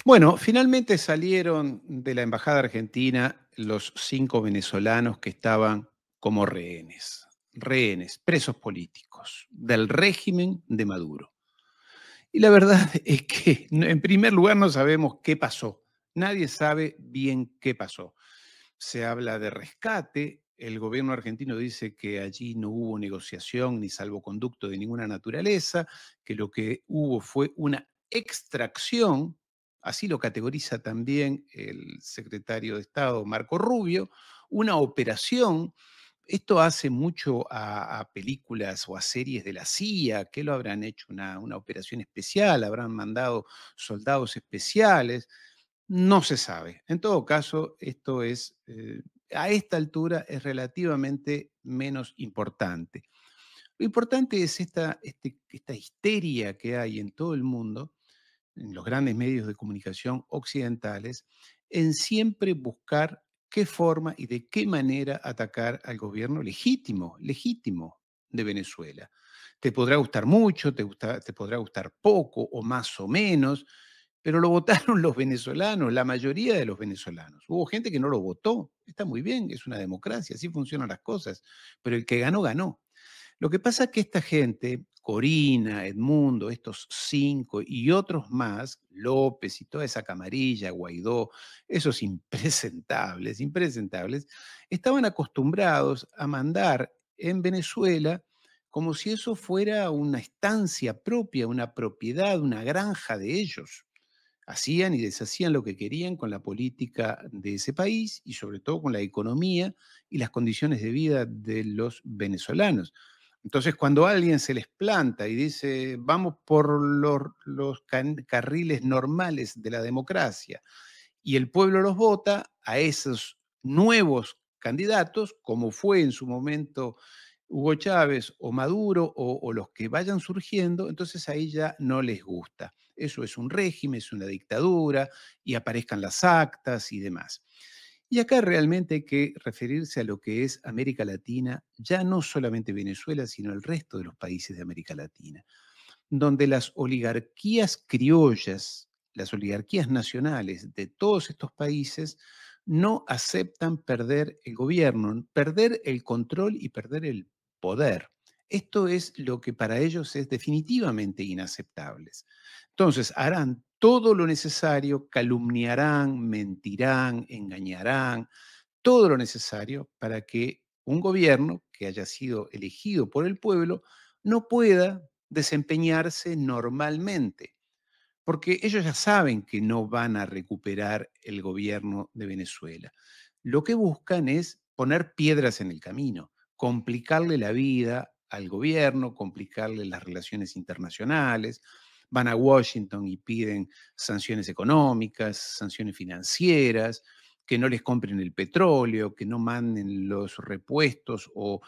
Bueno, finalmente salieron de la embajada argentina los 5 venezolanos que estaban como rehenes, presos políticos del régimen de Maduro. Y la verdad es que, en primer lugar, no sabemos qué pasó. Nadie sabe bien qué pasó. Se habla de rescate. El gobierno argentino dice que allí no hubo negociación ni salvoconducto de ninguna naturaleza, que lo que hubo fue una extracción, así lo categoriza también el secretario de Estado Marco Rubio, una operación. Esto hace mucho a películas o a series de la CIA, que lo habrán hecho una operación especial, habrán mandado soldados especiales. No se sabe. En todo caso, esto es, a esta altura es relativamente menos importante. Lo importante es esta histeria que hay en todo el mundo, en los grandes medios de comunicación occidentales, en siempre buscar qué forma y de qué manera atacar al gobierno legítimo de Venezuela. Te podrá gustar mucho, te podrá gustar poco o más o menos, pero lo votaron los venezolanos, la mayoría de los venezolanos. Hubo gente que no lo votó, está muy bien, es una democracia, así funcionan las cosas, pero el que ganó, ganó. Lo que pasa es que esta gente, Corina, Edmundo, estos 5 y otros más, López y toda esa camarilla, Guaidó, esos impresentables, estaban acostumbrados a mandar en Venezuela como si eso fuera una estancia propia, una propiedad, una granja de ellos. Hacían y deshacían lo que querían con la política de ese país y sobre todo con la economía y las condiciones de vida de los venezolanos. Entonces, cuando alguien se les planta y dice, vamos por los carriles normales de la democracia, y el pueblo los vota a esos nuevos candidatos, como fue en su momento Hugo Chávez o Maduro o los que vayan surgiendo, entonces ahí ya no les gusta. Eso es un régimen, es una dictadura y aparezcan las actas y demás. Y acá realmente hay que referirse a lo que es América Latina, ya no solamente Venezuela, sino el resto de los países de América Latina, donde las oligarquías criollas, las oligarquías nacionales de todos estos países no aceptan perder el gobierno, perder el control y perder el poder. Esto es lo que para ellos es definitivamente inaceptable. Entonces, harán todo lo necesario, calumniarán, mentirán, engañarán, todo lo necesario para que un gobierno que haya sido elegido por el pueblo no pueda desempeñarse normalmente, porque ellos ya saben que no van a recuperar el gobierno de Venezuela. Lo que buscan es poner piedras en el camino, complicarle la vida al gobierno, complicarle las relaciones internacionales. Van a Washington y piden sanciones económicas, sanciones financieras, que no les compren el petróleo, que no manden los repuestos o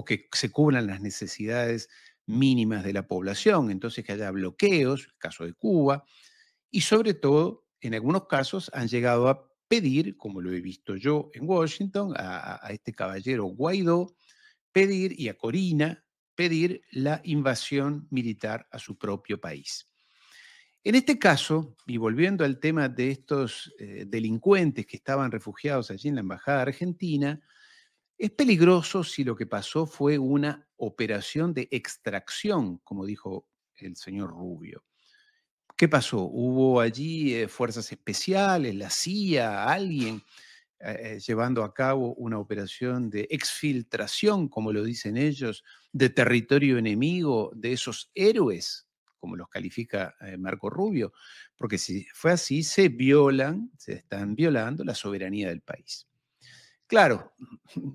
que se cubran las necesidades mínimas de la población, entonces que haya bloqueos, el caso de Cuba, y sobre todo, en algunos casos han llegado a pedir, como lo he visto yo en Washington, a este caballero Guaidó, pedir, y a Corina, pedir la invasión militar a su propio país. En este caso, y volviendo al tema de estos delincuentes que estaban refugiados allí en la Embajada Argentina, es peligroso si lo que pasó fue una operación de extracción, como dijo el señor Rubio. ¿Qué pasó? ¿Hubo allí fuerzas especiales, la CIA, alguien llevando a cabo una operación de exfiltración, como lo dicen ellos, de territorio enemigo de esos héroes, como los califica Marco Rubio? Porque si fue así, se están violando la soberanía del país. Claro,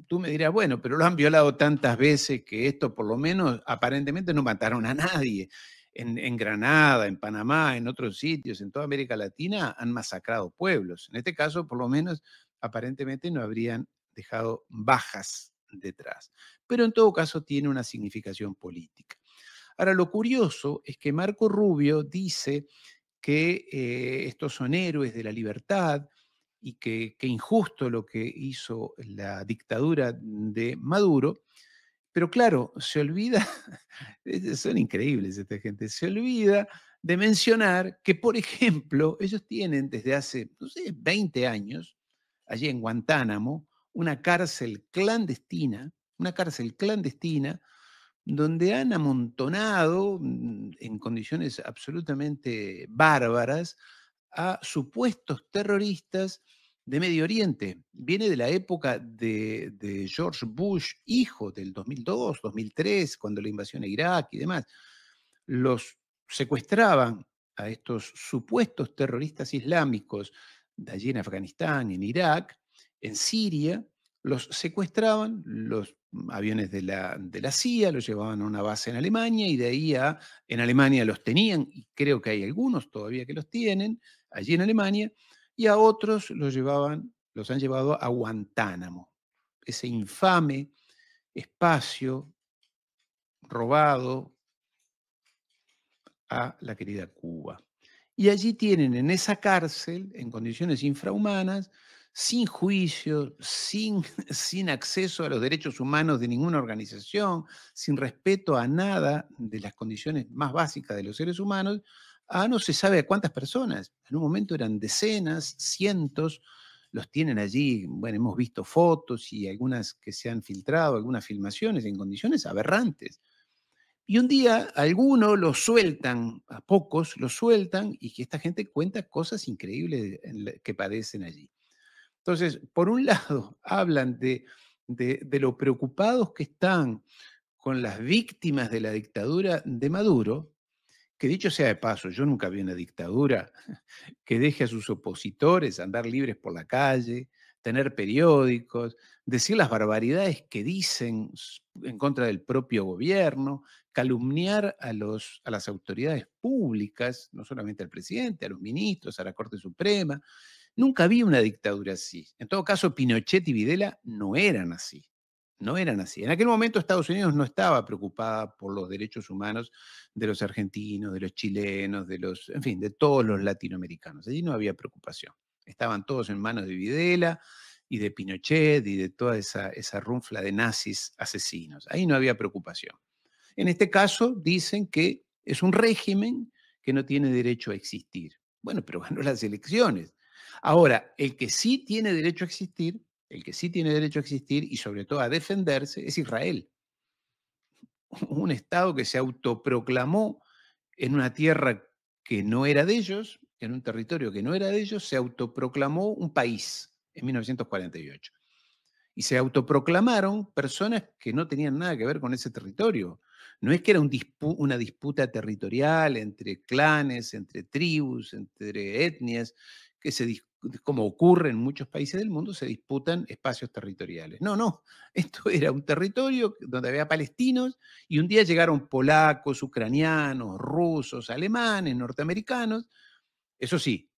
tú me dirás, bueno, pero lo han violado tantas veces que esto por lo menos aparentemente no mataron a nadie. En Granada, en Panamá, en otros sitios, en toda América Latina han masacrado pueblos. En este caso, por lo menos, aparentemente no habrían dejado bajas detrás. Pero en todo caso tiene una significación política. Ahora, lo curioso es que Marco Rubio dice que estos son héroes de la libertad y que injusto lo que hizo la dictadura de Maduro, pero claro, se olvida, son increíbles esta gente, se olvida de mencionar que, por ejemplo, ellos tienen desde hace, no sé, 20 años, allí en Guantánamo, una cárcel clandestina donde han amontonado en condiciones absolutamente bárbaras a supuestos terroristas de Medio Oriente. Viene de la época de George Bush, hijo del 2002, 2003, cuando la invasión a Irak y demás. Los secuestraban a estos supuestos terroristas islámicos de allí en Afganistán, en Irak, en Siria, los secuestraban, los aviones de la CIA los llevaban a una base en Alemania y de ahí en Alemania los tenían, y creo que hay algunos todavía que los tienen, allí en Alemania, y a otros los han llevado a Guantánamo, ese infame espacio robado a la querida Cuba. Y allí tienen en esa cárcel, en condiciones infrahumanas, sin juicio, sin acceso a los derechos humanos de ninguna organización, sin respeto a nada de las condiciones más básicas de los seres humanos, a no se sabe a cuántas personas. En un momento eran decenas, cientos, los tienen allí, bueno, hemos visto fotos y algunas que se han filtrado, algunas filmaciones en condiciones aberrantes. Y un día algunos lo sueltan, a pocos lo sueltan, y que esta gente cuenta cosas increíbles que padecen allí. Entonces, por un lado, hablan de lo preocupados que están con las víctimas de la dictadura de Maduro, que dicho sea de paso, yo nunca vi una dictadura que deje a sus opositores andar libres por la calle, tener periódicos, decir las barbaridades que dicen en contra del propio gobierno, calumniar a las autoridades públicas, no solamente al presidente, a los ministros, a la Corte Suprema. Nunca vi una dictadura así. En todo caso, Pinochet y Videla no eran así. No eran así. En aquel momento Estados Unidos no estaba preocupada por los derechos humanos de los argentinos, de los chilenos, en fin, de todos los latinoamericanos. Allí no había preocupación. Estaban todos en manos de Videla y de Pinochet y de toda esa runfla de nazis asesinos. Ahí no había preocupación. En este caso dicen que es un régimen que no tiene derecho a existir. Bueno, pero ganó las elecciones. Ahora, el que sí tiene derecho a existir, el que sí tiene derecho a existir y sobre todo a defenderse es Israel, un Estado que se autoproclamó en una tierra que no era de ellos, en un territorio que no era de ellos, se autoproclamó un país en 1948. Y se autoproclamaron personas que no tenían nada que ver con ese territorio. No es que era una disputa territorial entre clanes, entre tribus, entre etnias, como ocurre en muchos países del mundo, se disputan espacios territoriales. No, no, esto era un territorio donde había palestinos y un día llegaron polacos, ucranianos, rusos, alemanes, norteamericanos, eso sí,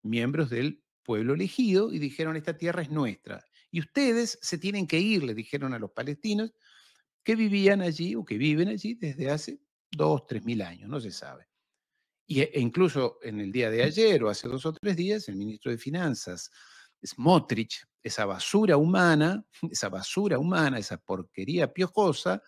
miembros del pueblo elegido, y dijeron, esta tierra es nuestra. Y ustedes se tienen que ir, le dijeron a los palestinos que vivían allí o que viven allí desde hace 2, 3 mil años, no se sabe. E incluso en el día de ayer o hace 2 o 3 días, el ministro de Finanzas, Smotrich, esa porquería piojosa,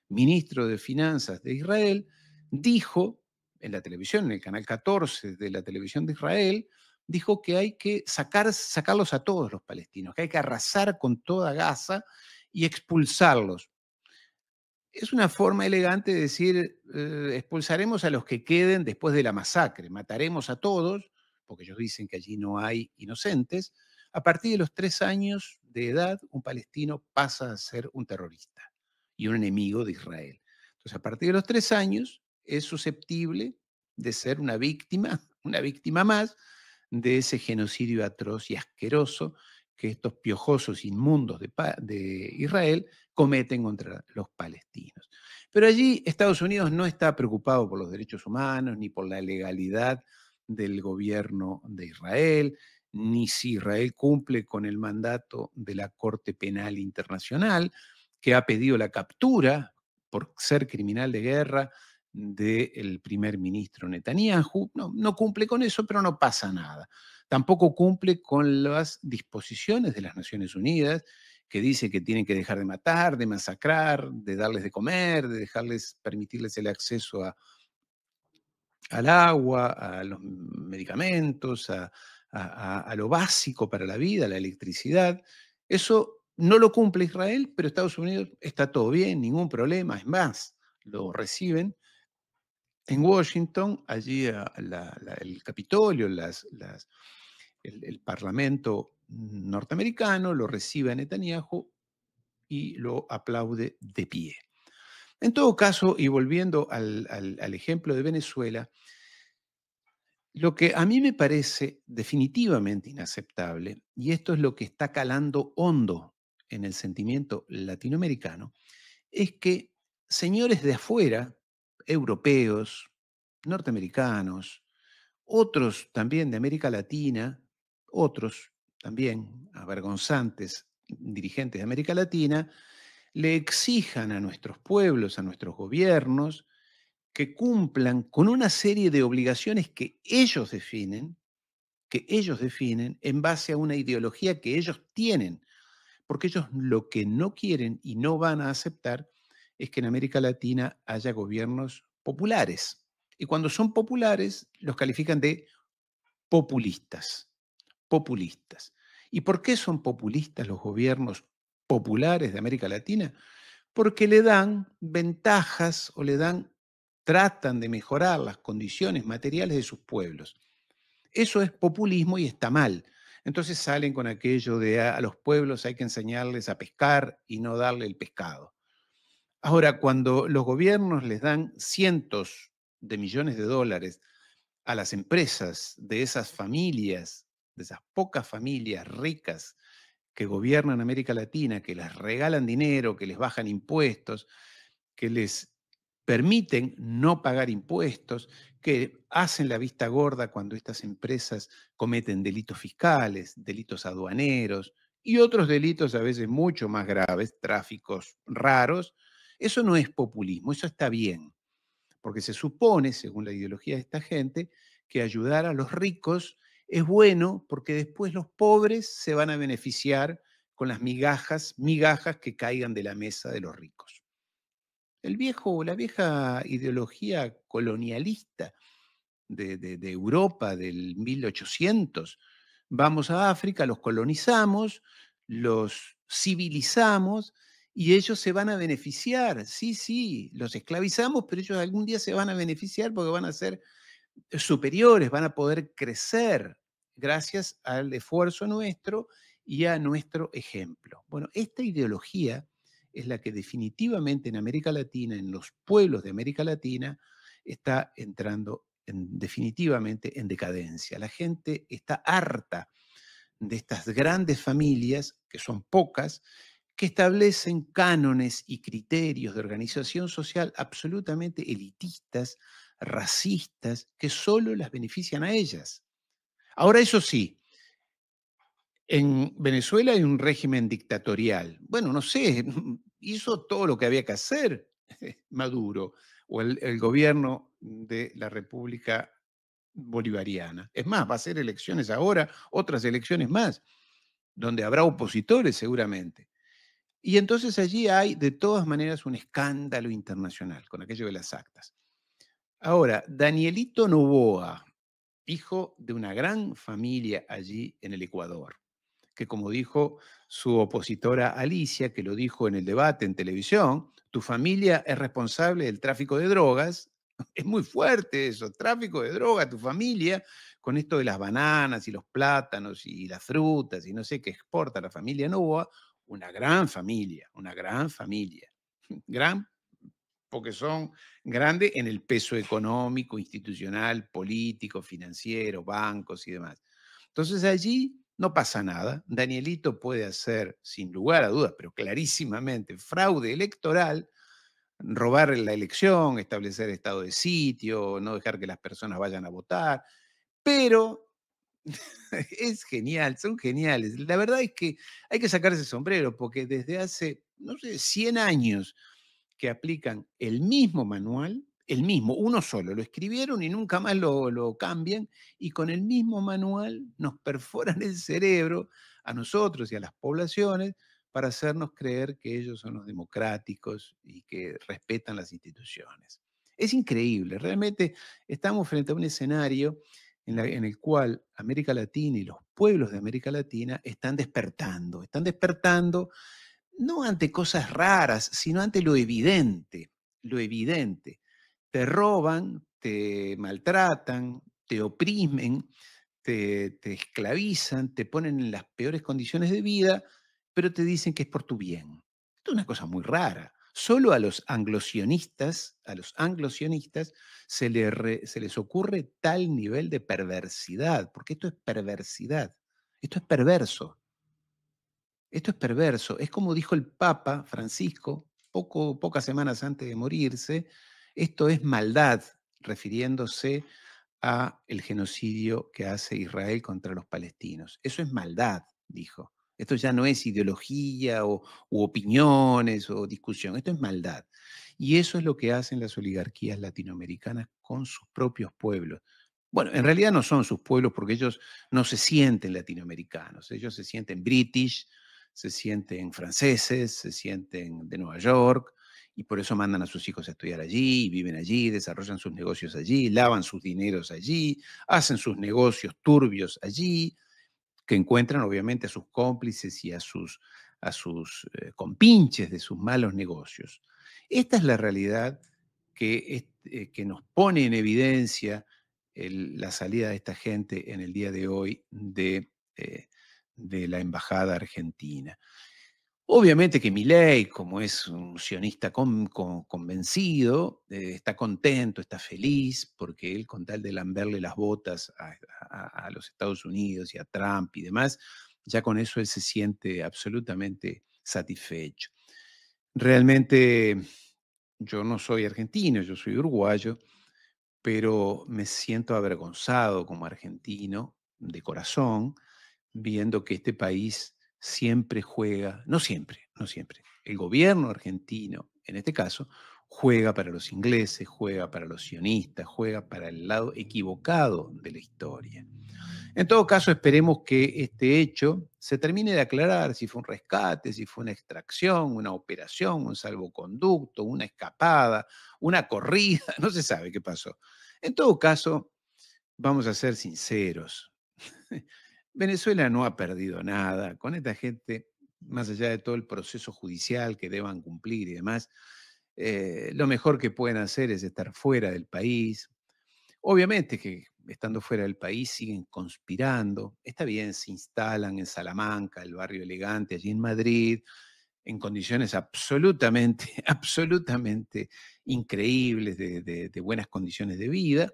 ministro de Finanzas de Israel, dijo en la televisión, en el canal 14 de la televisión de Israel, dijo que hay que sacarlos a todos los palestinos, que hay que arrasar con toda Gaza y expulsarlos. Es una forma elegante de decir, expulsaremos a los que queden después de la masacre, mataremos a todos, porque ellos dicen que allí no hay inocentes. A partir de los 3 años de edad, un palestino pasa a ser un terrorista y un enemigo de Israel. Entonces, a partir de los 3 años, es susceptible de ser una víctima más de ese genocidio atroz y asqueroso que estos piojosos inmundos de Israel cometen contra los palestinos. Pero allí Estados Unidos no está preocupado por los derechos humanos, ni por la legalidad del gobierno de Israel, ni si Israel cumple con el mandato de la Corte Penal Internacional, que ha pedido la captura por ser criminal de guerra del primer ministro Netanyahu. No, no cumple con eso, pero no pasa nada. Tampoco cumple con las disposiciones de las Naciones Unidas, que dice que tienen que dejar de matar, de masacrar, de darles de comer, de permitirles el acceso al agua, a los medicamentos, a lo básico para la vida, la electricidad. Eso no lo cumple Israel, pero Estados Unidos está todo bien, ningún problema. Es más, lo reciben en Washington, allí el Capitolio, el Parlamento norteamericano lo recibe a Netanyahu y lo aplaude de pie. En todo caso, y volviendo al ejemplo de Venezuela, lo que a mí me parece definitivamente inaceptable, y esto es lo que está calando hondo en el sentimiento latinoamericano, es que señores de afuera, europeos, norteamericanos, otros también de América Latina, otros también avergonzantes dirigentes de América Latina, le exijan a nuestros pueblos, a nuestros gobiernos, que cumplan con una serie de obligaciones que ellos definen en base a una ideología que ellos tienen, porque ellos lo que no quieren y no van a aceptar es que en América Latina haya gobiernos populares. Y cuando son populares, los califican de populistas, populistas. ¿Y por qué son populistas los gobiernos populares de América Latina? Porque le dan ventajas o tratan de mejorar las condiciones materiales de sus pueblos. Eso es populismo y está mal. Entonces salen con aquello de a los pueblos hay que enseñarles a pescar y no darle el pescado. Ahora, cuando los gobiernos les dan cientos de millones de dólares a las empresas de esas familias, de esas pocas familias ricas que gobiernan América Latina, que les regalan dinero, que les bajan impuestos, que les permiten no pagar impuestos, que hacen la vista gorda cuando estas empresas cometen delitos fiscales, delitos aduaneros y otros delitos a veces mucho más graves, tráficos raros. Eso no es populismo, eso está bien, porque se supone, según la ideología de esta gente, que ayudar a los ricos es bueno porque después los pobres se van a beneficiar con las migajas que caigan de la mesa de los ricos. La vieja ideología colonialista de Europa del 1800. Vamos a África, los colonizamos, los civilizamos y ellos se van a beneficiar. Sí, sí, los esclavizamos, pero ellos algún día se van a beneficiar porque van a ser superiores, van a poder crecer gracias al esfuerzo nuestro y a nuestro ejemplo. Bueno, esta ideología es la que definitivamente en América Latina, en los pueblos de América Latina, está entrando definitivamente en decadencia. La gente está harta de estas grandes familias, que son pocas, que establecen cánones y criterios de organización social absolutamente elitistas, racistas, que solo las benefician a ellas. Ahora, eso sí, en Venezuela hay un régimen dictatorial. Bueno, no sé, hizo todo lo que había que hacer Maduro o el gobierno de la República Bolivariana. Es más, va a hacer elecciones ahora, otras elecciones más, donde habrá opositores seguramente. Y entonces allí hay de todas maneras un escándalo internacional con aquello de las actas. Ahora, Danielito Noboa, hijo de una gran familia allí en el Ecuador, que como dijo su opositora Alicia, que lo dijo en el debate en televisión, tu familia es responsable del tráfico de drogas. Es muy fuerte eso, tráfico de drogas, tu familia, con esto de las bananas y los plátanos y las frutas y no sé qué exporta la familia Novoa, una gran familia, gran porque son grandes en el peso económico, institucional, político, financiero, bancos y demás. Entonces allí no pasa nada. Danielito puede hacer, sin lugar a dudas, pero clarísimamente, fraude electoral, robar la elección, establecer estado de sitio, no dejar que las personas vayan a votar, pero es genial, son geniales. La verdad es que hay que sacarse el sombrero porque desde hace, no sé, 100 años que aplican el mismo manual, el mismo, uno solo, lo escribieron y nunca más lo cambian, y con el mismo manual nos perforan el cerebro a nosotros y a las poblaciones para hacernos creer que ellos son los democráticos y que respetan las instituciones. Es increíble, realmente estamos frente a un escenario en el cual América Latina y los pueblos de América Latina están despertando no ante cosas raras, sino ante lo evidente, lo evidente. Te roban, te maltratan, te oprimen, te esclavizan, te ponen en las peores condiciones de vida, pero te dicen que es por tu bien. Esto es una cosa muy rara. Solo a los anglosionistas se les ocurre tal nivel de perversidad, porque esto es perversidad, esto es perverso. Esto es perverso. Es como dijo el Papa Francisco pocas semanas antes de morirse, esto es maldad, refiriéndose a el genocidio que hace Israel contra los palestinos. Eso es maldad, dijo. Esto ya no es ideología u opiniones o discusión, esto es maldad. Y eso es lo que hacen las oligarquías latinoamericanas con sus propios pueblos. Bueno, en realidad no son sus pueblos porque ellos no se sienten latinoamericanos, ellos se sienten british, se sienten franceses, se sienten de Nueva York, y por eso mandan a sus hijos a estudiar allí, y viven allí, desarrollan sus negocios allí, lavan sus dineros allí, hacen sus negocios turbios allí, que encuentran obviamente a sus cómplices y a sus compinches de sus malos negocios. Esta es la realidad que nos pone en evidencia la salida de esta gente en el día de hoy de la embajada argentina. Obviamente que Milei, como es un sionista convencido, está contento, está feliz, porque él con tal de lamberle las botas a los Estados Unidos y a Trump y demás, ya con eso él se siente absolutamente satisfecho. Realmente yo no soy argentino, yo soy uruguayo, pero me siento avergonzado como argentino de corazón, viendo que este país siempre juega, no siempre, no siempre, el gobierno argentino, en este caso, juega para los ingleses, juega para los sionistas, juega para el lado equivocado de la historia. En todo caso, esperemos que este hecho se termine de aclarar, si fue un rescate, si fue una extracción, una operación, un salvoconducto, una escapada, una corrida, no se sabe qué pasó. En todo caso, vamos a ser sinceros. Venezuela no ha perdido nada. Con esta gente, más allá de todo el proceso judicial que deban cumplir y demás, lo mejor que pueden hacer es estar fuera del país. Obviamente que estando fuera del país siguen conspirando. Está bien, se instalan en Salamanca, el barrio elegante, allí en Madrid, en condiciones absolutamente, absolutamente increíbles de buenas condiciones de vida,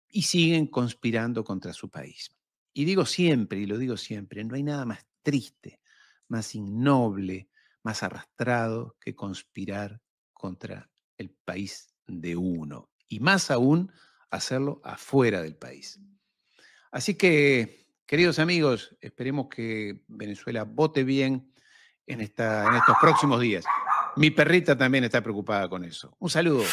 y siguen conspirando contra su país. Y digo siempre, y lo digo siempre, no hay nada más triste, más innoble, más arrastrado que conspirar contra el país de uno. Y más aún, hacerlo afuera del país. Así que, queridos amigos, esperemos que Venezuela vote bien en estos próximos días. Mi perrita también está preocupada con eso. Un saludo.